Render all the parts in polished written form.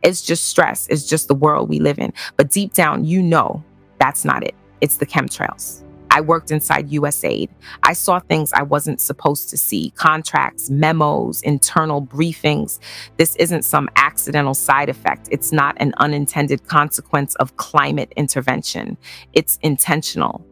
It's just stress. It's just the world we live in. But deep down, you know that's not it. It's the chemtrails. I worked inside USAID. I saw things I wasn't supposed to see: contracts, memos, internal briefings. This isn't some accidental side effect. It's not an unintended consequence of climate intervention. It's intentional.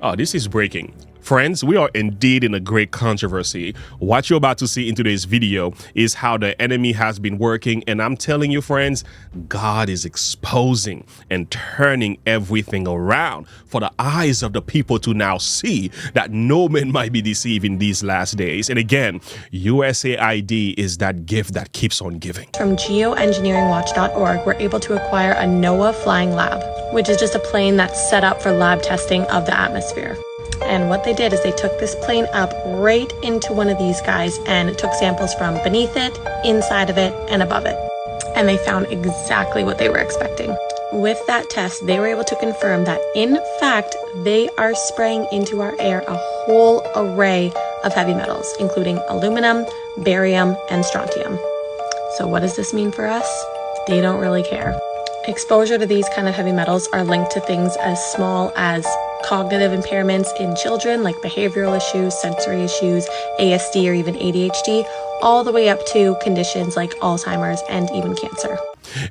Oh, this is breaking. Friends, we are indeed in a great controversy. What you're about to see in today's video is how the enemy has been working. And I'm telling you, friends, God is exposing and turning everything around for the eyes of the people to now see that no man might be deceived in these last days. And again, USAID is that gift that keeps on giving. From geoengineeringwatch.org, we're able to acquire a NOAA flying lab, which is just a plane that's set up for lab testing of the atmosphere. And what they did is they took this plane up right into one of these guys and took samples from beneath it, inside of it, and above it. And they found exactly what they were expecting. With that test, they were able to confirm that, in fact, they are spraying into our air a whole array of heavy metals, including aluminum, barium, and strontium. So what does this mean for us? They don't really care. Exposure to these kind of heavy metals are linked to things as small as cognitive impairments in children, like behavioral issues, sensory issues, ASD, or even ADHD, all the way up to conditions like Alzheimer's and even cancer.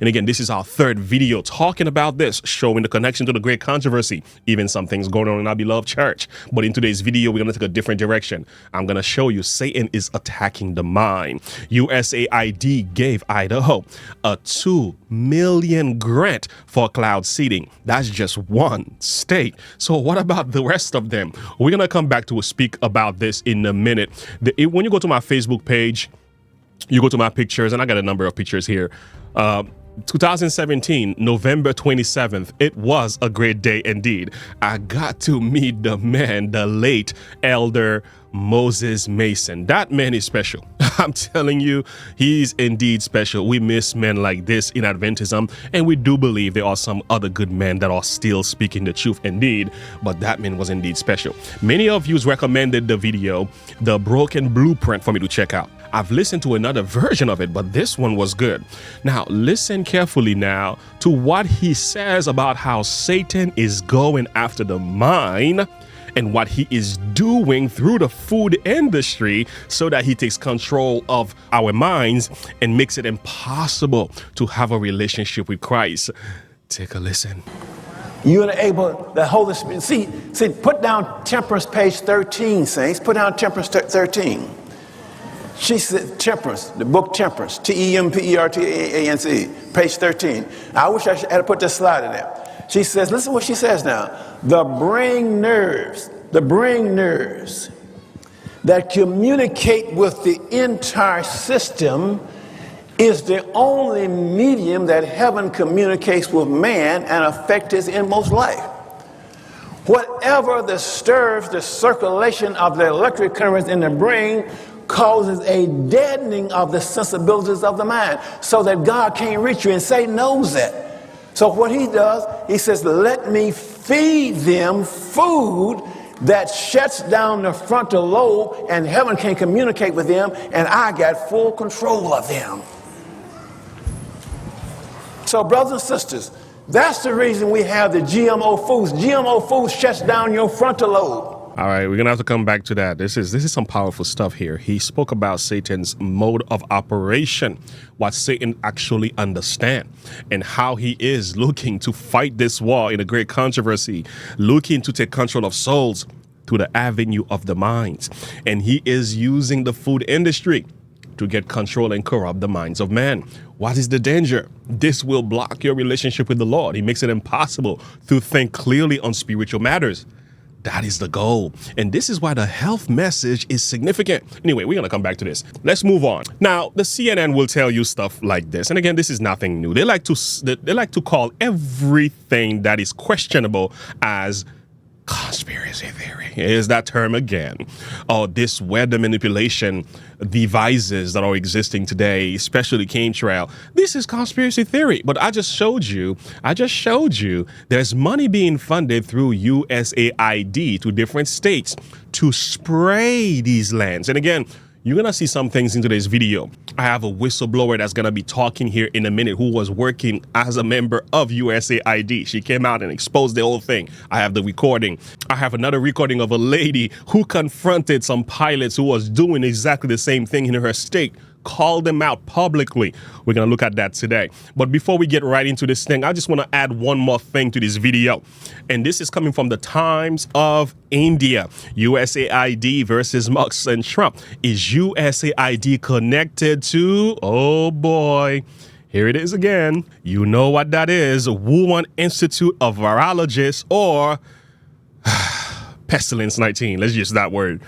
And again, this is our third video talking about this, showing the connection to the great controversy, even some things going on in our beloved church. But in today's video, we're going to take a different direction. I'm going to show you Satan is attacking the mind. USAID gave Idaho a $2 million grant for cloud seeding. That's just one state. So what about the rest of them? We're going to come back to speak about this in a minute. When you go to my Facebook page, you go to my pictures, and I got a number of pictures here. 2017, November 27th, it was a great day indeed. I got to meet the man, the late Elder Moses Mason. That man is special. I'm telling you, he's indeed special. We miss men like this in Adventism, and we do believe there are some other good men that are still speaking the truth indeed, but that man was indeed special. Many of you recommended the video, The Broken Blueprint, for me to check out. I've listened to another version of it, but this one was good. Now, listen carefully now to what he says about how Satan is going after the mind and what he is doing through the food industry so that he takes control of our minds and makes it impossible to have a relationship with Christ. Take a listen. You are able, the Holy Spirit, see, put down Temperance, page 13, saints. Put down Temperance 13. She said, Temperance, the book Temperance, Temperance, page 13. I wish I had put this slide in there. She says, listen what she says now. The brain nerves that communicate with the entire system is the only medium that heaven communicates with man and affects his inmost life. Whatever disturbs the circulation of the electric currents in the brain causes a deadening of the sensibilities of the mind so that God can't reach you, and Satan knows that. So what he does, he says, let me feed them food that shuts down the frontal lobe and heaven can communicate with them, and I got full control of them. So brothers and sisters, that's the reason we have the GMO foods. GMO foods shuts down your frontal lobe. All right, we're going to have to come back to that. This is some powerful stuff here. He spoke about Satan's mode of operation, what Satan actually understands, and how he is looking to fight this war in a great controversy, looking to take control of souls through the avenue of the minds. And he is using the food industry to get control and corrupt the minds of men. What is the danger? This will block your relationship with the Lord. He makes it impossible to think clearly on spiritual matters. That is the goal. And this is why the health message is significant. Anyway, we're going to come back to this. Let's move on. Now, the CNN will tell you stuff like this. And again, this is nothing new. They like to call everything that is questionable as Conspiracy theory. Here's that term again. Oh, this weather manipulation devices that are existing today, especially chemtrail. This is conspiracy theory. But I just showed you there's money being funded through USAID to different states to spray these lands. And again, you're going to see some things in today's video. I have a whistleblower that's going to be talking here in a minute who was working as a member of USAID. She came out and exposed the whole thing. I have the recording. I have another recording of a lady who confronted some pilots who was doing exactly the same thing in her state, called them out publicly. We're going to look at that today. But before we get right into this thing, I just want to add one more thing to this video. And this is coming from the Times of India. USAID versus Musk and Trump. Is USAID connected to, oh boy, here it is again. You know what that is. Wuhan Institute of Virologists, or Pestilence 19. Let's use that word.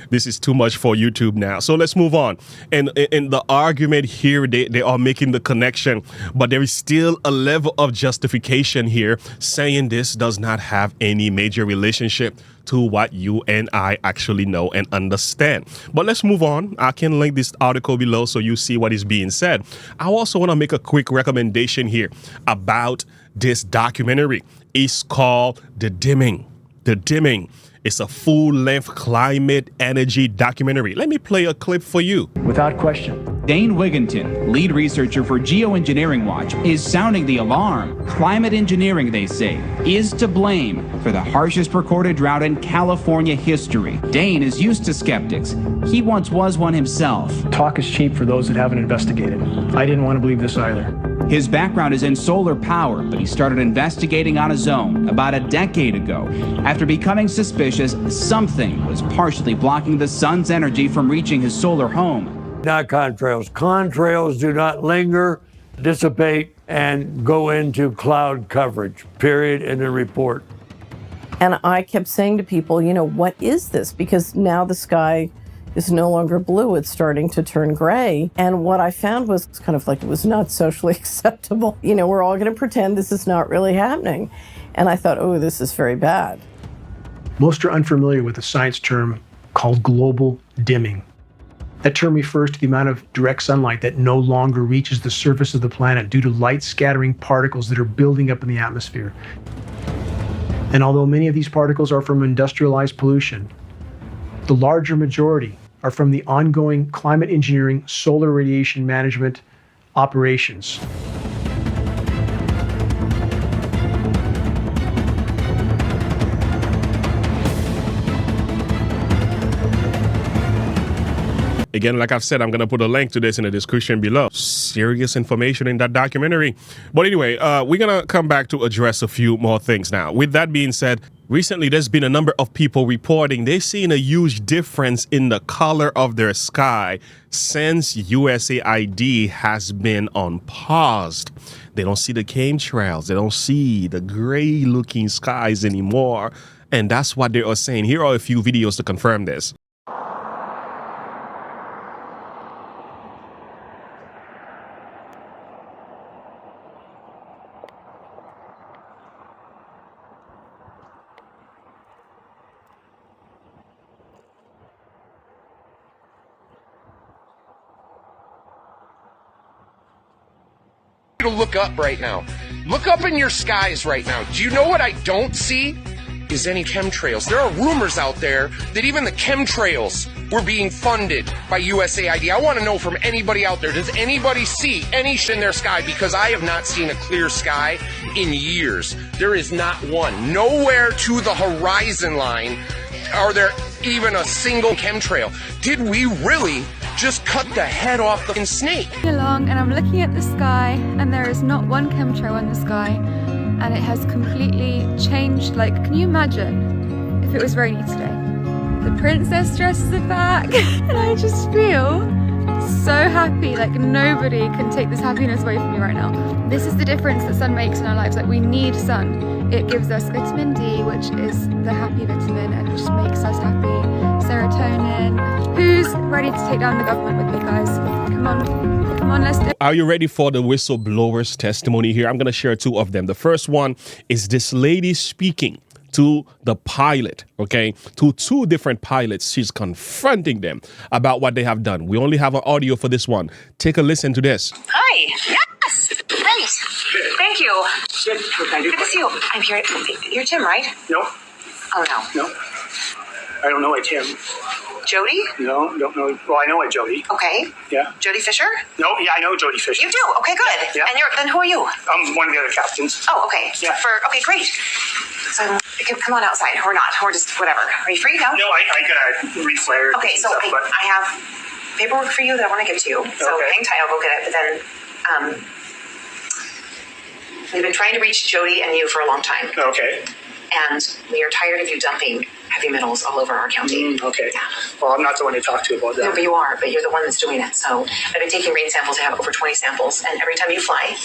This is too much for YouTube now. So let's move on. And in the argument here, they are making the connection, but there is still a level of justification here saying this does not have any major relationship to what you and I actually know and understand. But let's move on. I can link this article below so you see what is being said. I also want to make a quick recommendation here about this documentary. It's called The Dimming. The Dimming. It's a full-length climate energy documentary. Let me play a clip for you. Without question. Dane Wigginton, lead researcher for Geoengineering Watch, is sounding the alarm. Climate engineering, they say, is to blame for the harshest recorded drought in California history. Dane is used to skeptics. He once was one himself. Talk is cheap for those that haven't investigated. I didn't want to believe this either. His background is in solar power, but he started investigating on his own about a decade ago. After becoming suspicious, something was partially blocking the sun's energy from reaching his solar home. Not contrails. Contrails do not linger, dissipate, and go into cloud coverage, period, in the report. And I kept saying to people, you know, what is this? Because now the sky is no longer blue, it's starting to turn gray. And what I found was kind of like it was not socially acceptable. You know, we're all going to pretend this is not really happening. And I thought, oh, this is very bad. Most are unfamiliar with a science term called global dimming. That term refers to the amount of direct sunlight that no longer reaches the surface of the planet due to light scattering particles that are building up in the atmosphere. And although many of these particles are from industrialized pollution, the larger majority are from the ongoing climate engineering solar radiation management operations. Again, like I've said, I'm going to put a link to this in the description below. Serious information in that documentary. But anyway, we're going to come back to address a few more things now. With that being said, recently there's been a number of people reporting they've seen a huge difference in the color of their sky since USAID has been on pause. They don't see the chemtrails. They don't see the gray looking skies anymore. And that's what they are saying. Here are a few videos to confirm this. To look up right now. Look up in your skies right now. Do you know what I don't see? Is any chemtrails. There are rumors out there that even the chemtrails were being funded by USAID. I want to know from anybody out there, does anybody see any shit in their sky? Because I have not seen a clear sky in years. There is not one. Nowhere to the horizon line are there even a single chemtrail. Did we really just cut the head off the snake? Along, and I'm looking at the sky, and there is not one chemtrail in the sky, and it has completely changed. Like, can you imagine if it was rainy today? The princess dresses are back, and I just feel so happy. Like, nobody can take this happiness away from me right now. This is the difference that sun makes in our lives. Like, we need sun. It gives us vitamin D, which is the happy vitamin, and just makes us happy. Serotonin. Who's ready to take down the government with me, guys? Come on, let's do it. Are you ready for the whistleblower's testimony here? I'm going to share two of them. The first one is this lady speaking to the pilot, okay? To two different pilots. She's confronting them about what they have done. We only have an audio for this one. Take a listen to this. Hi. Yes. Thanks. Thank you. Good to see you. I'm here. You're Tim, right? No. Oh, no. No. I don't know a Tim. Jody? No, don't know. Well, I know a Jody. Okay. Yeah. Jody Fisher? No, yeah, I know Jody Fisher. You do? Okay, good. Yeah. And then who are you? I'm one of the other captains. Oh, okay. Yeah. Okay, great. So, come on outside. Or not. Or just whatever. Are you free? No? No, I gotta reflare. Okay, so stuff, but I have paperwork for you that I want to give to you. So Okay. hang tight. I'll go get it. But then, we've been trying to reach Jody and you for a long time. Okay. And we are tired of you dumping heavy metals all over our county. Okay. Yeah. Well, I'm not the one to talk to about that. No, but you are. But you're the one that's doing it. So I've been taking rain samples. I have over 20 samples. And every time you fly,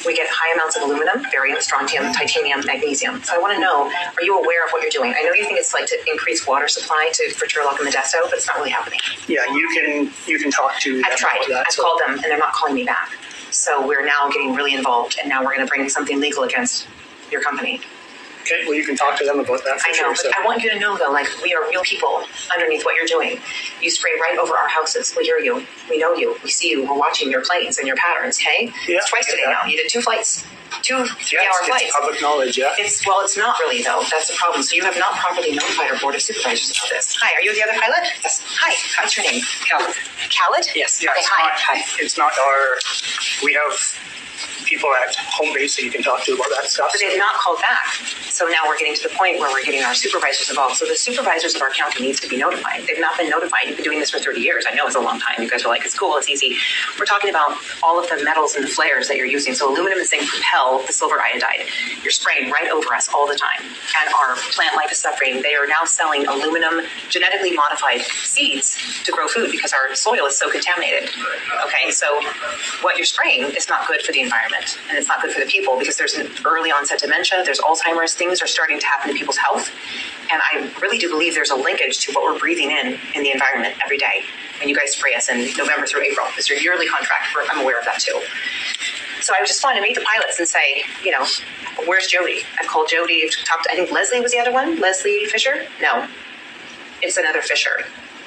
we get high amounts of aluminum, barium, strontium, titanium, magnesium. So I want to know, are you aware of what you're doing? I know you think it's like to increase water supply for Turlock and Modesto, but it's not really happening. Yeah, you can talk to them I've tried. about that. I've called them, and they're not calling me back. So we're now getting really involved, and now we're going to bring something legal against your company. Okay, well, you can talk to them about that for I know, sure. but So. I want you to know, though, like, we are real people underneath what you're doing. You spray right over our houses. We hear you. We know you. We see you. We're watching your planes and your patterns, okay? Yeah, it's twice I get today that. now. You did 2 flights. 2 3-hour It's flights. public knowledge, yeah. It's not really, though. That's the problem. So you have not properly notified our board of supervisors about this. Hi, are you the other pilot? Yes. Hi. What's your name? Khaled. Khaled? Yes. Yeah, Okay, hi. It's not our. We have people at home base that you can talk to about that stuff. But they've not called back. So now we're getting to the point where we're getting our supervisors involved. So the supervisors of our county needs to be notified. They've not been notified. You've been doing this for 30 years. I know it's a long time. You guys are like, it's cool, it's easy. We're talking about all of the metals and the flares that you're using. So aluminum and zinc propel the silver iodide. You're spraying right over us all the time. And our plant life is suffering. They are now selling aluminum genetically modified seeds to grow food because our soil is so contaminated. Okay, so what you're spraying is not good for the environment. And it's not good for the people because there's an early onset dementia, there's Alzheimer's, things are starting to happen to people's health. And I really do believe there's a linkage to what we're breathing in the environment every day. When you guys spray us in November through April, it's your yearly contract. I'm aware of that too. So I just wanted to meet the pilots and say, where's Jody? I've called Jody, I've talked to, I think Leslie was the other one, Leslie Fisher? No, it's another Fisher.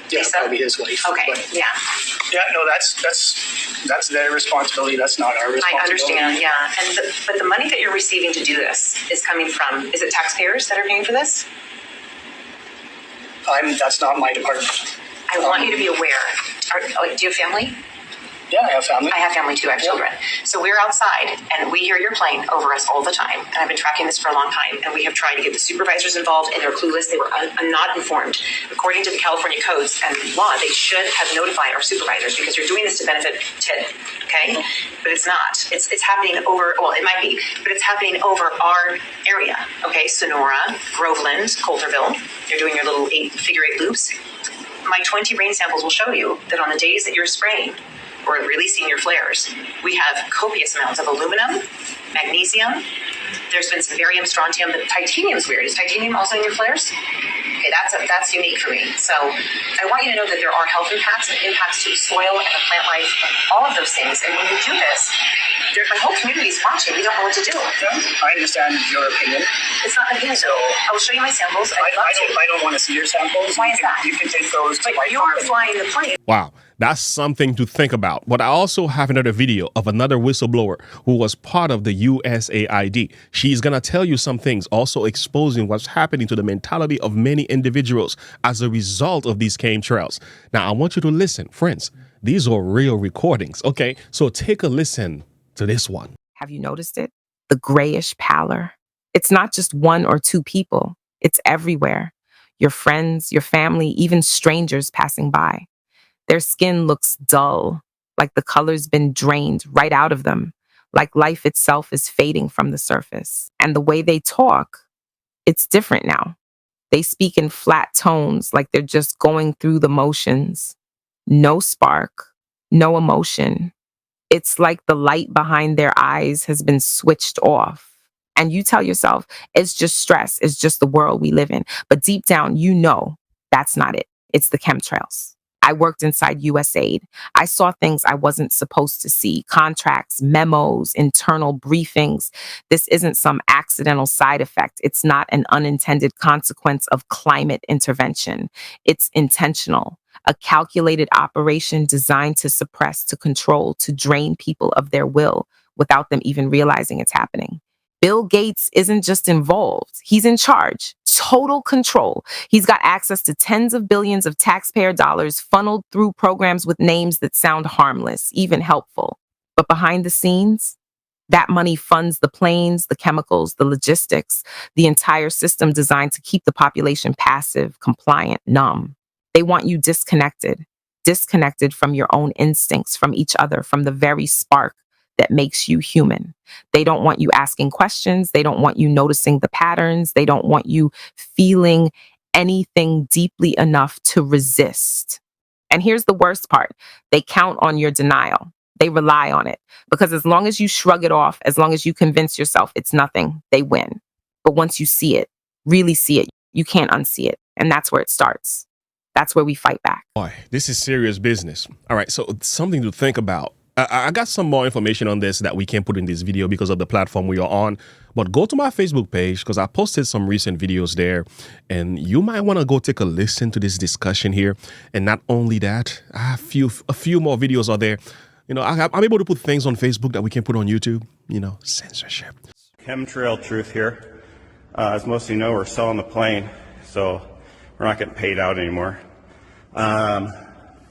Yeah, Lisa? probably his wife. Okay, But, yeah. yeah, no, that's their responsibility. That's not our responsibility. I understand, yeah. But the money that you're receiving to do this is coming from, is it taxpayers that are paying for this? That's not my department. I want you to be aware. Do you have family? Yeah, I have family. I have family too. I have children. So we're outside and we hear your plane over us all the time. And I've been tracking this for a long time. And we have tried to get the supervisors involved and they're clueless. They were not informed. According to the California codes and law, they should have notified our supervisors because you're doing this to benefit TID. Okay? But it's not. It's happening over, well, it might be, but it's happening over our area. Okay? Sonora, Groveland, Coulterville. You're doing your little figure eight loops. My 20 rain samples will show you that on the days that you're spraying, or releasing your flares, we have copious amounts of aluminum, magnesium. There's been some barium, strontium, but titanium's weird. Is titanium also in your flares? Okay, that's unique for me. So I want you to know that there are health impacts and impacts to the soil and the plant life, all of those things. And when you do this, my whole community is watching. We don't know what to do. I understand your opinion. It's not an opinion. So I will show you my samples. I don't want to see your samples. Why is that? You can take those to my But you're flying the plane. Wow, that's something to think about. But I also have another video of another whistleblower who was part of the USAID. She's going to tell you some things, also exposing what's happening to the mentality of many individuals as a result of these chemtrails. Now, I want you to listen, friends. These are real recordings, okay? So take a listen to this one. Have you noticed it? The grayish pallor. It's not just 1 or 2 people. It's everywhere. Your friends, your family, even strangers passing by. Their skin looks dull, like the color's been drained right out of them, like life itself is fading from the surface. And the way they talk, it's different now. They speak in flat tones, like they're just going through the motions. No spark, no emotion. It's like the light behind their eyes has been switched off. And you tell yourself, it's just stress, it's just the world we live in. But deep down, you know that's not it. It's the chemtrails. I worked inside USAID. I saw things I wasn't supposed to see: contracts, memos, internal briefings. This isn't some accidental side effect. It's not an unintended consequence of climate intervention. It's intentional. A calculated operation designed to suppress, to control, to drain people of their will without them even realizing it's happening. Bill Gates isn't just involved, he's in charge. Total control. He's got access to tens of billions of taxpayer dollars funneled through programs with names that sound harmless, even helpful. But behind the scenes, that money funds the planes, the chemicals, the logistics, the entire system designed to keep the population passive, compliant, numb. They want you disconnected from your own instincts, from each other, from the very spark that makes you human. They don't want you asking questions. They don't want you noticing the patterns. They don't want you feeling anything deeply enough to resist. And here's the worst part. They count on your denial. They rely on it, because as long as you shrug it off, as long as you convince yourself it's nothing, they win. But once you see it, really see it, you can't unsee it. And that's where it starts. That's where we fight back. Boy, this is serious business. All right, so something to think about. I got some more information on this that we can't put in this video because of the platform we are on. But go to my Facebook page, because I posted some recent videos there. And you might want to go take a listen to this discussion here. And not only that, a few more videos are there. You know, I'm able to put things on Facebook that we can put on YouTube. You know, censorship. Chemtrail truth here. As most of you know, we're selling the plane, so we're not getting paid out anymore.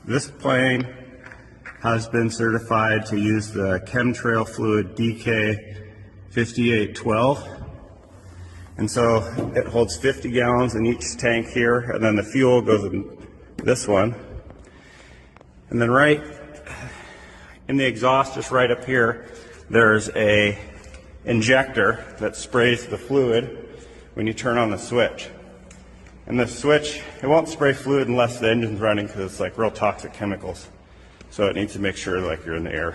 This plane has been certified to use the chemtrail fluid DK5812. And so it holds 50 gallons in each tank here, and then the fuel goes in this one. And then right in the exhaust, just right up here, there's a injector that sprays the fluid when you turn on the switch. And the switch, it won't spray fluid unless the engine's running, because it's like real toxic chemicals. So it needs to make sure like you're in the air.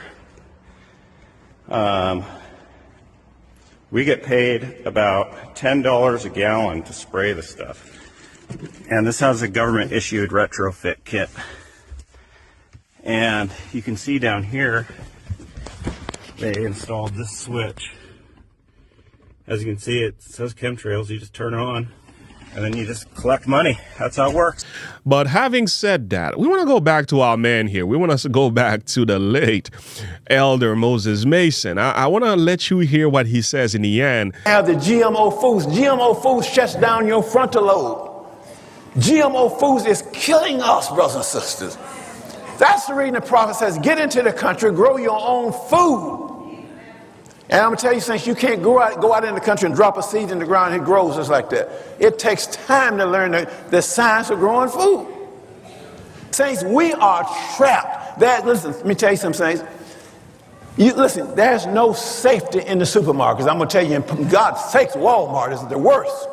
We get paid about $10 a gallon to spray the stuff. And this has a government issued retrofit kit. And you can see down here, they installed this switch. As you can see, it says chemtrails. You just turn it on, and then you just collect money. That's how it works. But having said that, we want to go back to our man here. We want to go back to the late Elder Moses Mason. I want to let you hear what he says in the end. Have the GMO foods. GMO foods shuts down your frontal lobe. GMO foods is killing us, brothers and sisters. That's the reason the prophet says, get into the country, grow your own food. And I'm going to tell you, saints, you can't go out in the country and drop a seed in the ground and it grows just like that. It takes time to learn the science of growing food. Saints, we are trapped. Listen, let me tell you something, saints. Listen, there's no safety in the supermarkets. I'm going to tell you, in God's sakes, Walmart is the worst.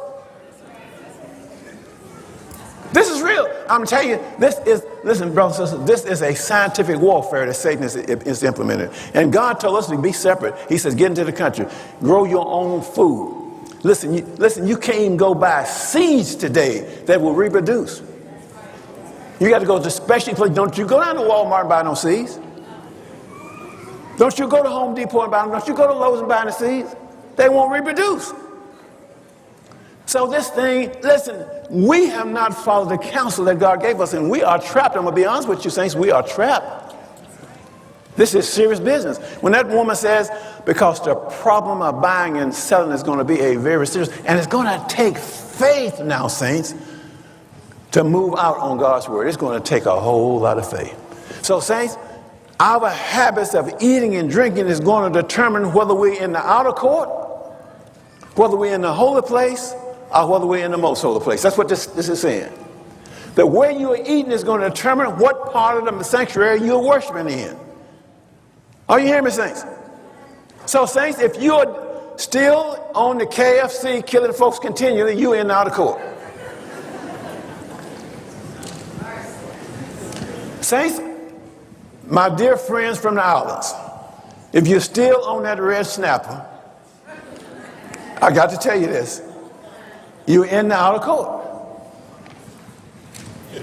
This is real. I'm going to tell you, listen, brothers and sisters, this is a scientific warfare that Satan is implementing. And God told us to be separate. He says, get into the country, grow your own food. Listen, you can't even go buy seeds today that will reproduce. You got to go to special place. Don't you go down to Walmart and buy no seeds. Don't you go to Home Depot and buy them. Don't you go to Lowe's and buy the seeds. They won't reproduce. So this thing, listen, we have not followed the counsel that God gave us, and we are trapped. I'm going to be honest with you, saints, we are trapped. This is serious business. When that woman says, because the problem of buying and selling is going to be a very serious, and it's going to take faith now, saints, to move out on God's word. It's going to take a whole lot of faith. So, saints, our habits of eating and drinking is going to determine whether we're in the outer court, whether we're in the holy place, or whether we're in the most holy place. That's what this is saying. The way you are eating is going to determine what part of the sanctuary you're worshiping in. Are you hearing me, saints? So, saints, if you're still on the KFC killing folks continually, you're in the outer court. Saints, my dear friends from the islands, if you're still on that red snapper, I got to tell you this. You're in the outer court.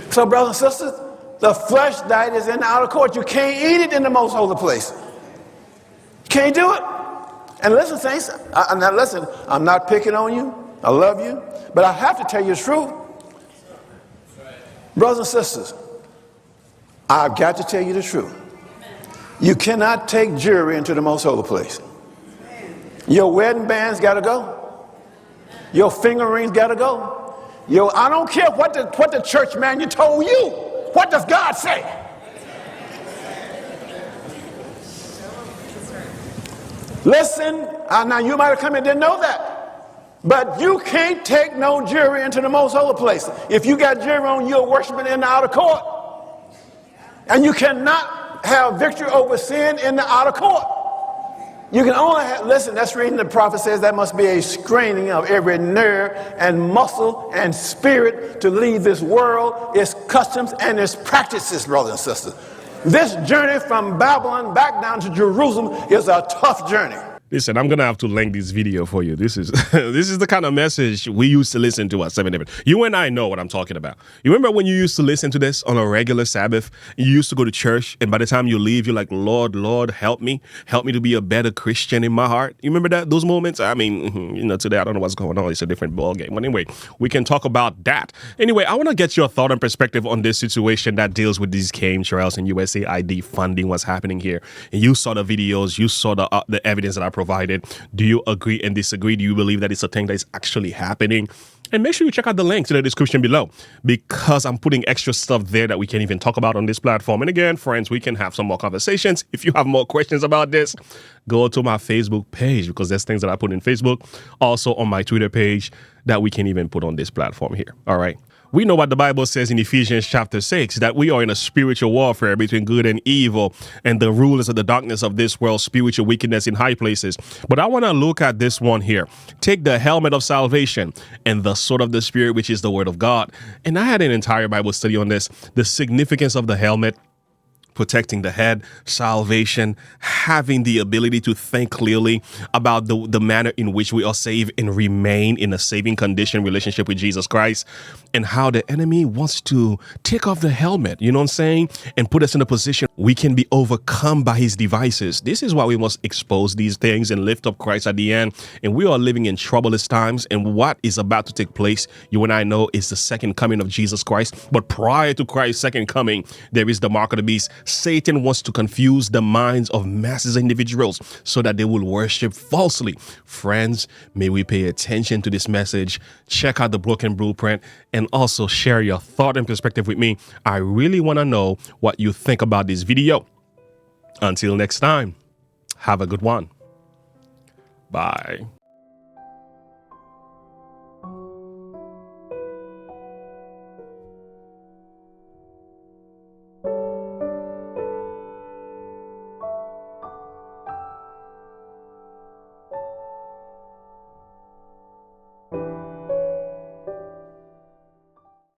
So, brothers and sisters, The flesh diet is in the outer court. You can't eat it in the most holy place. Can't do it. And listen, saints, now listen, I'm not picking on you. I love you. But I have to tell you the truth. Brothers and sisters, I've got to tell you the truth. You cannot take jewelry into the most holy place. Your wedding band's got to go. Your finger rings got to go. I don't care what the church manual told you. What does God say? Listen, now you might have come in and didn't know that. But you can't take no jewelry into the most holy place. If you got jewelry on, you're worshiping in the outer court. And you cannot have victory over sin in the outer court. You can only have, listen, that's reading the prophet says that must be a straining of every nerve and muscle and spirit to leave this world, its customs and its practices, brothers and sisters. This journey from Babylon back down to Jerusalem is a tough journey. Listen, I'm going to have to link this video for you. This is this is the kind of message we used to listen to at 7-Eleven. You and I know what I'm talking about. You remember when you used to listen to this on a regular Sabbath? You used to go to church, and by the time you leave, you're like, Lord, Lord, help me. Help me to be a better Christian in my heart. You remember those moments? I mean, today I don't know what's going on. It's a different ball game. But anyway, we can talk about that. Anyway, I want to get your thought and perspective on this situation that deals with these chemtrails and USAID funding, what's happening here. And you saw the videos, you saw the evidence that I provided. Do you agree and disagree? Do you believe that it's a thing that is actually happening? And make sure you check out the link to the description below, because I'm putting extra stuff there that we can't even talk about on this platform. And again, friends, we can have some more conversations. If you have more questions about this, go to my Facebook page, because there's things that I put in Facebook, also on my Twitter page that we can even put on this platform here. All right. We know what the Bible says in Ephesians chapter 6, that we are in a spiritual warfare between good and evil, and the rulers of the darkness of this world, spiritual wickedness in high places. But I want to look at this one here. Take the helmet of salvation and the sword of the Spirit, which is the word of God. And I had an entire Bible study on this, the significance of the helmet. Protecting the head, salvation, having the ability to think clearly about the manner in which we are saved and remain in a saving condition relationship with Jesus Christ, and how the enemy wants to take off the helmet, you know what I'm saying, and put us in a position we can be overcome by his devices. This is why we must expose these things and lift up Christ at the end. And we are living in troublous times, and what is about to take place, you and I know, is the second coming of Jesus Christ. But prior to Christ's second coming, there is the mark of the beast. Satan wants to confuse the minds of masses of individuals so that they will worship falsely. Friends, may we pay attention to this message. Check out the Broken Blueprint and also share your thought and perspective with me. I really want to know what you think about this video. Until next time, have a good one. Bye.